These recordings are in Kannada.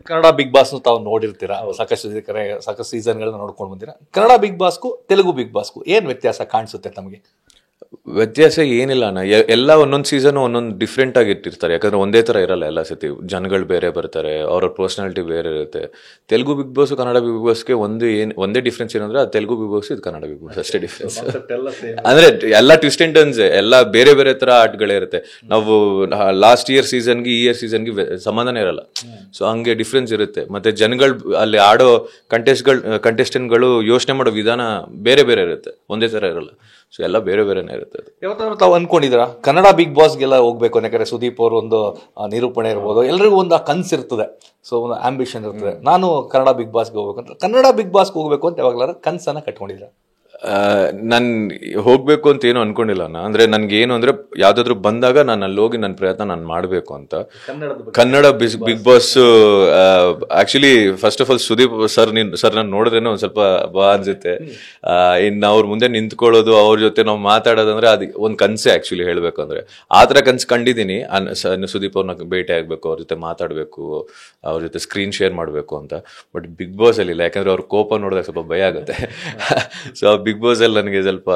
ಕನ್ನಡ ಬಿಗ್ ಬಾಸ್ ತಾವು ನೋಡಿರ್ತೀರಾ, ಸಾಕಷ್ಟು ಸೀಸನ್ಗಳನ್ನ ನೋಡ್ಕೊಂಡು ಬಂದಿರಾ. ಕನ್ನಡ ಬಿಗ್ ಬಾಸ್ಗೂ ತೆಲುಗು ಬಿಗ್ ಬಾಸ್ಗೂ ಏನ್ ವ್ಯತ್ಯಾಸ ಕಾಣಿಸುತ್ತೆ ತಮಗೆ? ವ್ಯತ್ಯಾಸ ಏನಿಲ್ಲ ಅಣ್ಣ. ಎಲ್ಲ ಒಂದೊಂದು ಸೀಸನ್ ಒಂದೊಂದು ಡಿಫ್ರೆಂಟ್ ಆಗಿ ಇಟ್ಟಿರ್ತಾರೆ. ಯಾಕಂದ್ರೆ ಒಂದೇ ತರ ಇರಲ್ಲ ಎಲ್ಲ ಸತಿ. ಜನಗಳು ಬೇರೆ ಬರ್ತಾರೆ, ಅವ್ರ ಪರ್ಸನಾಲಿಟಿ ಬೇರೆ ಇರುತ್ತೆ. Telugu big boss Kannada big ಬಾಸ್ಗೆ ಒಂದೇ ಡಿಫ್ರೆನ್ಸ್ ಏನಂದ್ರೆ ಅದು ತೆಲುಗು ಬಿಗ್ ಬಾಸ್, ಇದು ಕನ್ನಡ ಬಿಗ್ ಬಾಸ್, ಅಷ್ಟೇ ಡಿಫ್ರೆನ್ಸ್. ಅಂದ್ರೆ ಎಲ್ಲ ಟ್ವಿಸ್ಟ್ ಅಂಡ್ ಟರ್ನ್ಸ್, ಎಲ್ಲ ಬೇರೆ ಬೇರೆ ತರ ಆಟಗಳೇ ಇರುತ್ತೆ. ನಾವು ಲಾಸ್ಟ್ ಇಯರ್ ಸೀಸನ್ಗೆ ಈ ಇಯರ್ ಸೀಸನ್ಗೆ ಸಂಬಂಧನೇ ಇರಲ್ಲ. ಸೊ ಹಂಗೆ ಡಿಫ್ರೆನ್ಸ್ ಇರುತ್ತೆ. ಮತ್ತೆ ಜನಗಳು ಅಲ್ಲಿ ಆಡೋ ಕಂಟೆಸ್ಟೆಂಟ್ಗಳು ಯೋಚನೆ ಮಾಡೋ ವಿಧಾನ ಬೇರೆ ಬೇರೆ ಇರುತ್ತೆ, ಒಂದೇ ತರ ಇರಲ್ಲ. ಸೊ ಎಲ್ಲ ಬೇರೆ ಬೇರೆನೇ ಇರುತ್ತೆ. ಯಾವತ್ತಾದ್ರೂ ತಾವು ಅನ್ಕೊಂಡಿದ್ದೀರಾ ಕನ್ನಡ ಬಿಗ್ ಬಾಸ್ಗೆಲ್ಲ ಹೋಗ್ಬೇಕು? ಯಾಕಂದ್ರೆ ಸುದೀಪ್ ಅವರು ಒಂದು ನಿರೂಪಣೆ ಇರ್ಬೋದು, ಎಲ್ರಿಗೂ ಒಂದು ಕನ್ಸು ಇರ್ತದೆ, ಸೊ ಒಂದು ಆಂಬಿಷನ್ ಇರ್ತದೆ, ನಾನು ಕನ್ನಡ ಬಿಗ್ ಬಾಸ್ಗೆ ಹೋಗ್ಬೇಕು ಅಂತ. ಕನ್ನಡ ಬಿಗ್ ಬಾಸ್ಗೆ ಹೋಗ್ಬೇಕು ಅಂತ ಯಾವಾಗಲಾರ ಕನ್ಸನ್ನ ಕಟ್ಕೊಂಡಿದ್ದೀರಾ? ನಾನು ಹೋಗ್ಬೇಕು ಅಂತ ಏನು ಅನ್ಕೊಂಡಿಲ್ಲ. ಅಂದ್ರೆ ನನ್ಗೆ ಏನು ಅಂದ್ರೆ ಯಾವ್ದಾದ್ರು ಬಂದಾಗ ನಾನು ಅಲ್ಲಿ ಹೋಗಿ ನನ್ನ ಪ್ರಯತ್ನ ನಾನು ಮಾಡ್ಬೇಕು ಅಂತ. Kannada big Boss actually first of all Sudeep sir ನಾನು ನೋಡಿದ್ರೇನೆ ಒಂದ್ ಸ್ವಲ್ಪ ಬಾ ಅನ್ಸುತ್ತೆ. ಇನ್ನು ಅವ್ರ ಮುಂದೆ ನಿಂತ್ಕೊಳ್ಳೋದು, ಅವ್ರ ಜೊತೆ ನಾವು ಮಾತಾಡೋದಂದ್ರೆ ಅದು ಒಂದ್ ಕನ್ಸೆ ಆಕ್ಚುಲಿ ಹೇಳ್ಬೇಕು ಅಂದ್ರೆ. ಆತರ ಕನ್ಸು ಕಂಡಿದ್ದೀನಿ. ಸುದೀಪ್ ಅವ್ರನ್ನ ಭೇಟಿ ಆಗ್ಬೇಕು, ಅವ್ರ ಜೊತೆ ಮಾತಾಡ್ಬೇಕು, ಅವ್ರ ಜೊತೆ ಸ್ಕ್ರೀನ್ ಶೇರ್ ಮಾಡ್ಬೇಕು ಅಂತ. ಬಟ್ ಬಿಗ್ ಬಾಸ್ ಅಲ್ಲಿ ಇಲ್ಲ, ಯಾಕಂದ್ರೆ ಅವ್ರ ಕೋಪ ನೋಡಿದಾಗ ಸ್ವಲ್ಪ ಭಯ ಆಗುತ್ತೆ. ಸೊ ಬಿಗ್ ಬಾಸ್ ಅಲ್ಲಿ ನನಗೆ ಸ್ವಲ್ಪ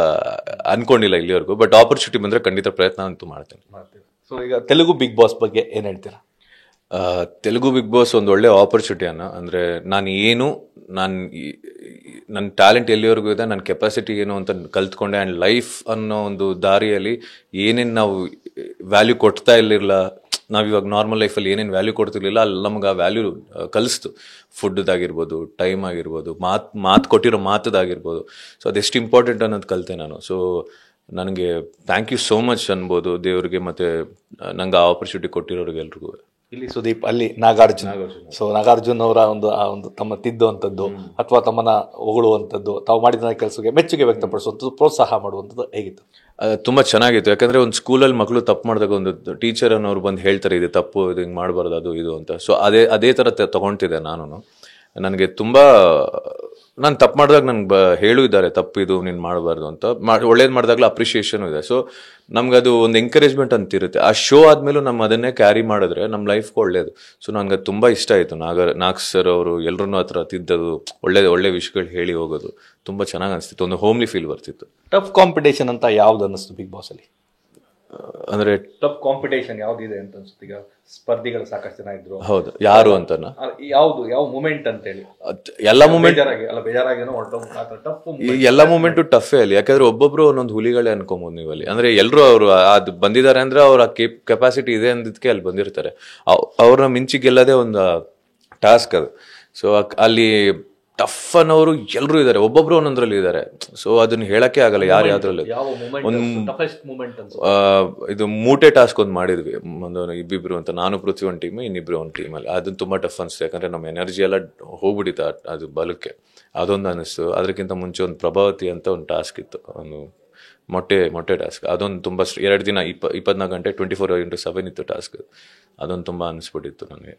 ಅನ್ಕೊಂಡಿಲ್ಲ ಇಲ್ಲಿವರೆಗೂ. ಬಟ್ ಆಪರ್ಚುನಿಟಿ ಬಂದ್ರೆ ಖಂಡಿತ ಪ್ರಯತ್ನ ಅಂತೂ ಮಾಡ್ತೇನೆ. ಸೊ ಈಗ ತೆಲುಗು ಬಿಗ್ ಬಾಸ್ ಬಗ್ಗೆ ಏನ್ ಹೇಳ್ತೀರಾ? ತೆಲುಗು ಬಿಗ್ ಬಾಸ್ ಒಂದು ಒಳ್ಳೆ ಆಪರ್ಚುನಿಟಿ ಅಂದ್ರೆ ನನ್ನ ಟ್ಯಾಲೆಂಟ್ ಎಲ್ಲಿವರೆಗೂ ಇದೆ, ನನ್ನ ಕೆಪಾಸಿಟಿ ಏನು ಅಂತ ಕಲ್ತ್ಕೊಂಡೆ. ಆ್ಯಂಡ್ ಲೈಫ್ ಅನ್ನೋ ಒಂದು ದಾರಿಯಲ್ಲಿ ಏನೇನು ನಾವು ವ್ಯಾಲ್ಯೂ ಕೊಡ್ತಾ ಇರಲಿಲ್ಲ, ನಾವಿವಾಗ ನಾರ್ಮಲ್ ಲೈಫಲ್ಲಿ ಏನೇನು ವ್ಯಾಲ್ಯೂ ಕೊಡ್ತಿರ್ಲಿಲ್ಲ, ಅಲ್ಲಿ ನಮ್ಗೆ ಆ ವ್ಯಾಲ್ಯೂ ಕಲಿಸ್ತು. ಫುಡ್ದಾಗಿರ್ಬೋದು, ಟೈಮ್ ಆಗಿರ್ಬೋದು, ಮಾತು ಕೊಟ್ಟಿರೋ ಮಾತದಾಗಿರ್ಬೋದು. ಸೊ ಅದೆಷ್ಟು ಇಂಪಾರ್ಟೆಂಟ್ ಅನ್ನೋದು ಕಲಿತೆ ನಾನು. ಸೊ ನನಗೆ ಥ್ಯಾಂಕ್ ಯು ಸೋ ಮಚ್ ಅನ್ಬೋದು ದೇವ್ರಿಗೆ, ಮತ್ತು ನಂಗೆ ಆ ಆಪರ್ಚುನಿಟಿ ಕೊಟ್ಟಿರೋರಿಗೆ ಎಲ್ರಿಗೂ. ಇಲ್ಲಿ ಸುದೀಪ್, ಅಲ್ಲಿ ನಾಗಾರ್ಜುನ. ಸೊ ನಾಗಾರ್ಜುನ್ ಅವರ ಒಂದು ತಮ್ಮ ತಿದ್ದುವಂಥದ್ದು ಅಥವಾ ತಮ್ಮನ್ನ ಹೊಗಳುವಂಥದ್ದು, ತಾವು ಮಾಡಿದ ಕೆಲಸಕ್ಕೆ ಮೆಚ್ಚುಗೆ ವ್ಯಕ್ತಪಡಿಸುವಂಥದ್ದು, ಪ್ರೋತ್ಸಾಹ ಮಾಡುವಂಥದ್ದು ಹೇಗಿತ್ತು? ತುಂಬ ಚೆನ್ನಾಗಿತ್ತು. ಯಾಕಂದ್ರೆ ಒಂದು ಸ್ಕೂಲಲ್ಲಿ ಮಕ್ಕಳು ತಪ್ಪು ಮಾಡಿದಾಗ ಒಂದು ಟೀಚರ್ ಅನ್ನೋರು ಬಂದು ಹೇಳ್ತಾರೆ, ಇದು ತಪ್ಪು, ಇದು ಹಿಂಗೆ ಮಾಡಬಾರ್ದು, ಅದು ಇದು ಅಂತ. ಸೊ ಅದೇ ಥರ ತಗೊಳ್ತಿದ್ದೆ ನಾನು. ನನಗೆ ತುಂಬ ನಾನು ತಪ್ಪು ಮಾಡಿದಾಗ ನನ್ಗೆ ಹೇಳಿದ್ದಾರೆ, ತಪ್ಪು ಇದು ನೀನು ಮಾಡಬಾರ್ದು ಅಂತ. ಒಳ್ಳೇದು ಮಾಡಿದಾಗಲೂ ಅಪ್ರಿಷಿಯೇಷನ್ ಇದೆ. ಸೊ ನಮ್ಗದು ಒಂದು ಎಂಕರೇಜ್ಮೆಂಟ್ ಅಂತ ಇರುತ್ತೆ. ಆ ಶೋ ಆದ್ಮೇಲೂ ನಮ್ಮ ಅದನ್ನೇ ಕ್ಯಾರಿ ಮಾಡಿದ್ರೆ ನಮ್ಮ ಲೈಫ್ಗೆ ಒಳ್ಳೇದು. ಸೊ ನನಗೆ ಅದು ತುಂಬ ಇಷ್ಟ ಆಯಿತು. ನಾಗ್ ಸರ್ ಅವರು ಎಲ್ಲರೂ ಆ ಥರ ತಿದ್ದದು, ಒಳ್ಳೆ ವಿಷಯಗಳು ಹೇಳಿ ಹೋಗೋದು ತುಂಬ ಚೆನ್ನಾಗಿ ಅನಿಸ್ತಿತ್ತು. ಒಂದು ಹೋಮ್ಲಿ ಫೀಲ್ ಬರ್ತಿತ್ತು. ಟಫ್ ಕಾಂಪಿಟೇಷನ್ ಅಂತ ಯಾವ್ದು ಅನ್ನಿಸ್ತು ಬಿಗ್ ಬಾಸ್ ಅಲ್ಲಿ? ಅಂದ್ರೆ ಟಫ್ ಕಾಂಪಿಟೇಷನ್ ಯಾವ್ದಿದೆ ಅಂತ ಅನ್ಸುತ್ತೆ? ಈಗ ಸ್ಪರ್ಧಿಗಳು ಸಾಕಷ್ಟು ಜನ ಇದ್ರು. ಹೌದು, ಯಾರು ಅಂತ ಯಾವ ಮೂಮೆಂಟ್ ಅಂತ ಹೇಳಿ? ಎಲ್ಲ ಮೂಮೆಂಟ್ ಎಲ್ಲ ಮೂಮೆಂಟು ಟಫೇ ಅಲ್ಲಿ. ಯಾಕಂದ್ರೆ ಒಬ್ಬೊಬ್ರು ಒಂದೊಂದು ಹುಲಿಗಳೇ ಅನ್ಕೊಂಬೋದು ನೀವು ಅಲ್ಲಿ. ಅಂದ್ರೆ ಎಲ್ಲರೂ ಅವರು ಅದು ಬಂದಿದ್ದಾರೆ ಅಂದ್ರೆ ಅವ್ರ ಕೆಪಾಸಿಟಿ ಇದೆ ಅಂದಿದ್ದಕ್ಕೆ ಅಲ್ಲಿ ಬಂದಿರ್ತಾರೆ. ಅವ್ರನ್ನ ಮಿಂಚಿ ಗೆಲ್ಲದೆ ಒಂದು ಟಾಸ್ಕ್ ಅದು. ಸೊ ಅಲ್ಲಿ ಟಫ್ ಅನ್ನೋರು ಎಲ್ಲರೂ ಇದ್ದಾರೆ, ಒಬ್ಬೊಬ್ರು ಒಂದೊಂದ್ರಲ್ಲಿ ಇದ್ದಾರೆ. ಸೊ ಅದನ್ನ ಹೇಳಕ್ಕೆ ಆಗಲ್ಲ ಯಾರು ಯಾವ್ದ್ರಲ್ಲಿ. ಇದು ಮೂಟೆ ಟಾಸ್ಕ್ ಒಂದು ಮಾಡಿದ್ವಿ, ಒಂದು ಇಬ್ಬಿಬ್ರು ಅಂತ. ನಾನು ಪೃಥ್ವಿ ಒಂದು ಟೀಮ್, ಇನ್ನಿಬ್ರು ಒಂದು ಟೀಮಲ್ಲಿ. ಅದನ್ನ ತುಂಬಾ ಟಫ್ ಅನಿಸ್ತು. ಯಾಕಂದ್ರೆ ನಮ್ಮ ಎನರ್ಜಿ ಎಲ್ಲ ಹೋಗ್ಬಿಟ್ಟಿತ್ತು ಅದು ಬಲಕ್ಕೆ. ಅದೊಂದು ಅನಿಸ್ತು. ಅದಕ್ಕಿಂತ ಮುಂಚೆ ಒಂದು ಪ್ರಭಾವತಿ ಅಂತ ಒಂದು ಟಾಸ್ಕ್ ಇತ್ತು, ಒಂದು ಮೊಟ್ಟೆ ಟಾಸ್ಕ್. ಅದೊಂದು ತುಂಬ 2 ದಿನ 24 ಗಂಟೆ 24/7 ಇತ್ತು ಟಾಸ್ಕ್. ಅದೊಂದು ತುಂಬ ಅನಿಸ್ಬಿಟ್ಟಿತ್ತು ನನಗೆ.